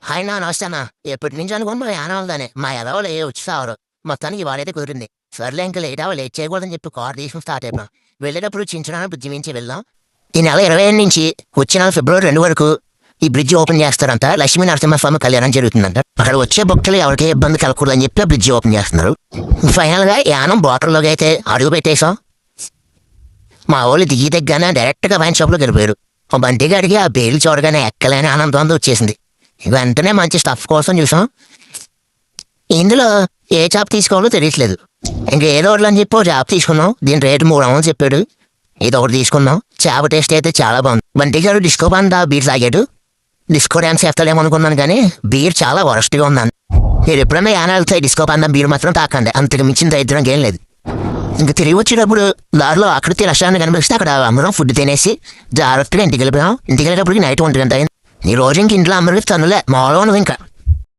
Hi నా నమస్తే అన్న. ఎప్పటి నుంచి అనుకోని మా యాన ఉందని మా ఎదవలు వచ్చేవారు. మొత్తానికి ఇవాళైతే కుదిరింది. సర్లే ఇంకా లేట్ చేయకూడదని చెప్పి కార్ తీసుకుని స్టార్ట్ అయిపోయాం. వెళ్ళేటప్పుడు చించడానికి బ్రిడ్జి మించి వెళ్దాం. ఈ నెల 25 నుంచి వచ్చే నెల ఫిబ్రవరి 2 వరకు ఈ బ్రిడ్జి ఓపెన్ చేస్తారంట. లక్ష్మీ నరసింహస్వామి కళ్యాణం జరుగుతుందంట. అక్కడ వచ్చే భక్తులు ఎవరికి ఇబ్బంది కలగకూడదని చెప్పి ఆ బ్రిడ్జి ఓపెన్ చేస్తున్నారు. ఫైనల్ గా యానం బాటర్లోకి అయితే అడుగు పెట్టేశాం. మా వాళ్ళు దిగి దగ్గరనే డైరెక్ట్ గా వైన్ షాప్ లోకి వెళ్ళిపోయారు. ఓ బంటి గారికి ఆ బేలు చూడగానే ఎక్కలేని ఆనందం వచ్చేసింది. వెంటనే మంచి స్టఫ్ కోసం చూసాం. ఇందులో ఏ చాప్ తీసుకోవాలో తెలియట్లేదు. ఇంకా ఏదో ఒకటి అని చెప్పి చాప్ తీసుకున్నాం. దీని రేటు 300 చెప్పాడు. ఏదో ఒకటి తీసుకున్నాం. చేప టేస్ట్ అయితే చాలా బాగుంది. బంటి గారు డిస్కో బంద బీర్ తాగాడు. డిస్కో డ్యాన్స్ చేస్తాడేమనుకున్నాను కానీ బీర్ చాలా వరస్ట్గా ఉందని. మీరు ఎప్పుడైనా యాన వెళ్తే డిస్కో బంద బీర్ మాత్రం తాకండి. అంతకు మించిన దరిద్రం ఏం లేదు. ఇంకా తిరిగి వచ్చేటప్పుడు దారిలో ఆకృతి రెస్టారెంట్ కనిపిస్తే అక్కడ అందరం ఫుడ్ తినేసి జాగ్రత్తగా ఇంటికి వెళ్ళిపోయాం. ఇంటికి వెళ్ళేటప్పటికి నైట్ 1 గంట అయింది. ఈ రోజు ఇంక ఇంట్లో అందరికి తనులే మామూలుగా నువ్వు ఇంకా